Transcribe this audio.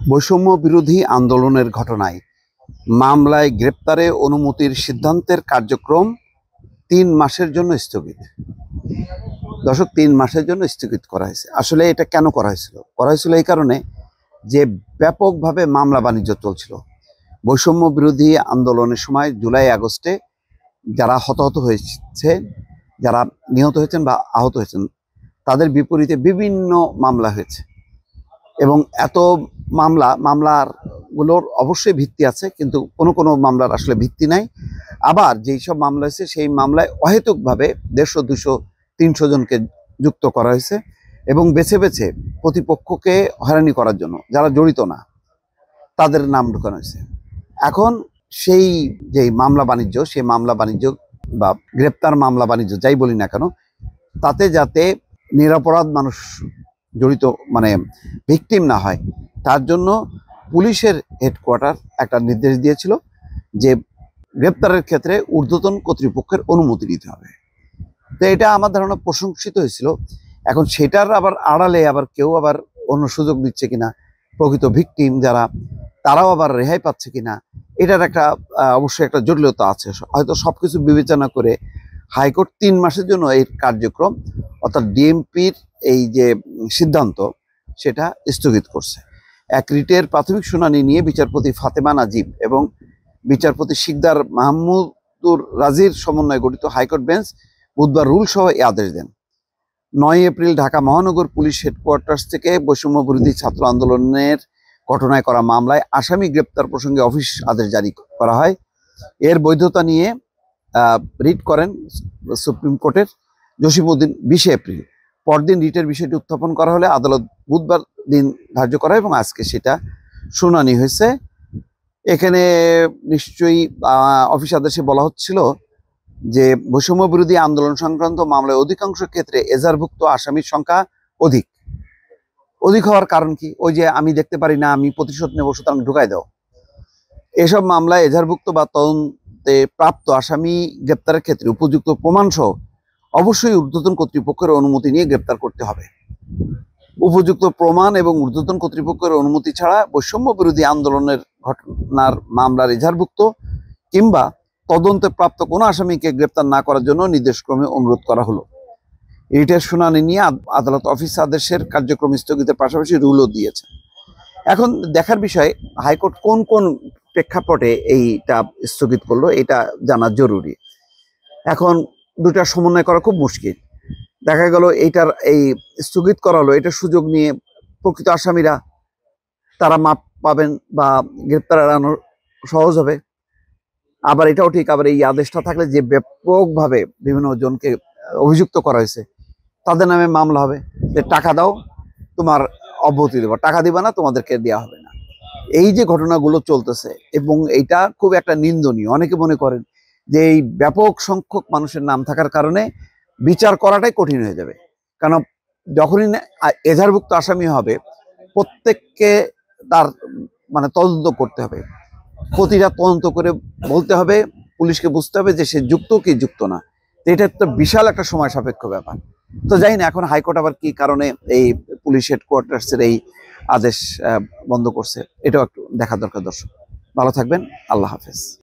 বৈষম্য বিরোধী আন্দোলনের ঘটনায় মামলায় গ্রেপ্তারে অনুমতির সিদ্ধান্তের কার্যক্রম ৩ মাসের জন্য স্থগিত। দর্শক, ৩ মাসের জন্য স্থগিত করা হয়েছে। আসলে এটা কেন করা হয়েছিল এই কারণে যে ব্যাপকভাবে মামলা বাণিজ্য চলছিল। বৈষম্য বিরোধী আন্দোলনের সময় জুলাই আগস্টে যারা হতাহত হয়েছে, যারা নিহত হয়েছেন বা আহত হয়েছেন, তাদের বিপরীতে বিভিন্ন মামলা হয়েছে এবং এত মামলাগুলোর অবশ্যই ভিত্তি আছে, কিন্তু কোনো মামলার আসলে ভিত্তি নাই। আবার যেই সব মামলা হয়েছে সেই মামলায় অহেতুকভাবে 150, 200, 300 জনকে যুক্ত করা হয়েছে এবং বেছে বেছে প্রতিপক্ষকে হয়রানি করার জন্য যারা জড়িত না তাদের নাম ঢোকানো হয়েছে। এখন সেই যে মামলা বাণিজ্য, সেই মামলা বাণিজ্য বা গ্রেপ্তার মামলা বাণিজ্য যাই বলি না কেন, তাতে যাতে নিরপরাধ মানুষ জড়িত ভিকটিম না হয়, তার জন্য পুলিশের হেডকোয়ার্টার একটা নির্দেশ দিয়েছিল যে গ্রেপ্তারের ক্ষেত্রে ঊর্ধ্বতন কর্তৃপক্ষের অনুমতি নিতে হবে। তো এটা আমার ধারণা প্রশংসিত হয়েছিল। এখন সেটার আবার আড়ালে আবার কেউ আবার অন্য সুযোগ দিচ্ছে কিনা, প্রকৃত ভিকটিম যারা তারাও আবার রেহাই পাচ্ছে কিনা, এটার একটা অবশ্যই একটা জটিলতা আছে। হয়তো সবকিছু বিবেচনা করে হাইকোর্ট 3 মাসের জন্য এই কার্যক্রম অর্থাৎ ডিএমপির এই যে সিদ্ধান্ত সেটা স্থগিত করছে। এক রিটের প্রাথমিক শুনানি নিয়ে বিচারপতি ফাতেমা নাজিব এবং বিচারপতি শিকদার মাহমুদুর রাজির সমন্বয়ে গঠিত হাইকোর্ট বেঞ্চ বুধবার রুল সহ এই আদেশ দেন। 9 এপ্রিল ঢাকা মহানগর পুলিশ হেডকোয়ার্টার্স থেকে বৈষম্য বিরোধী ছাত্র আন্দোলনের ঘটনায় করা মামলায় আসামি গ্রেপ্তার প্রসঙ্গে অফিস আদেশ জারি করা হয়। এর বৈধতা নিয়ে রিট করেন সুপ্রিম কোর্টের জসিমউদ্দিন 20 এপ্রিল। পরদিন রিটের বিষয়টি উত্থাপন করা হলে আদালত বুধবার দিন ধার্য করা এবং আজকে সেটা শুনানি হয়েছে। এখানে নিশ্চয়ই অফিস আদেশে বলা হচ্ছিল যে বৈষম্য বিরোধী আন্দোলন সংক্রান্ত মামলায় অধিকাংশ ক্ষেত্রে এজাহারভুক্ত আসামির সংখ্যা অধিক হওয়ার কারণ কি? ওই যে আমি দেখতে পারি না, আমি প্রতিশোধ নেব, সুতরাং ঢুকাই দাও। এসব মামলায় এজাহারভুক্ত বা তদন্তে প্রাপ্ত আসামি গ্রেপ্তারের ক্ষেত্রে উপযুক্ত প্রমাণ সহ অবশ্যই ঊর্ধ্বতন কর্তৃপক্ষের অনুমতি নিয়ে গ্রেপ্তার করতে হবে। উপযুক্ত প্রমাণ এবং ঊর্ধ্বতন কর্তৃপক্ষের অনুমতি ছাড়া বৈষম্য বিরোধী আন্দোলনের ঘটনার মামলার এজাহারভুক্ত কিংবা তদন্তে প্রাপ্ত কোনো আসামিকে গ্রেপ্তার না করার জন্য নির্দেশক্রমে অনুরোধ করা হলো। রিটের শুনানি নিয়ে আদালত অফিস আদেশের কার্যক্রম স্থগিতের পাশাপাশি রুলও দিয়েছে। এখন দেখার বিষয় হাইকোর্ট কোন কোন প্রেক্ষাপটে এইটা স্থগিত করলো, এটা জানা জরুরি। এখন দুটা সমন্বয় করা খুব মুশকিল। দেখা গেল এইটার এই স্থগিত করা হলো, এটার সুযোগ নিয়ে প্রকৃত আসামিরা তারা মাপ পাবেন বা গ্রেপ্তার এড়ানো সহজ হবে। আবার এটাও ঠিক, আবার এই আদেশটা থাকলে যে ব্যাপকভাবে বিভিন্ন জনকে অভিযুক্ত করা হয়েছে তাদের নামে মামলা হবে যে টাকা দাও, তোমার অব্যাহতি দেবো, টাকা দিবা না, তোমাদেরকে দেওয়া হবে না। এই যে ঘটনাগুলো চলতেছে এবং এইটা খুব একটা নিন্দনীয়। অনেকে মনে করেন যে এই ব্যাপক সংখ্যক মানুষের নাম থাকার কারণে বিচার করাটাই কঠিন হয়ে যাবে, কারণ যখনই এজাহারভুক্ত আসামি হবে প্রত্যেককে তার তদন্ত করতে হবে, প্রতিটা তদন্ত করে বলতে হবে, পুলিশকে বুঝতে হবে যে সে যুক্ত কি যুক্ত না। এটা তো বিশাল একটা সময় সাপেক্ষ ব্যাপার। তো জানি না এখন হাইকোর্ট আবার কি কারণে এই পুলিশ হেডকোয়ার্টার্সের এই আদেশ বন্ধ করছে, এটাও একটু দেখা দরকার। দর্শক ভালো থাকবেন, আল্লাহ হাফেজ।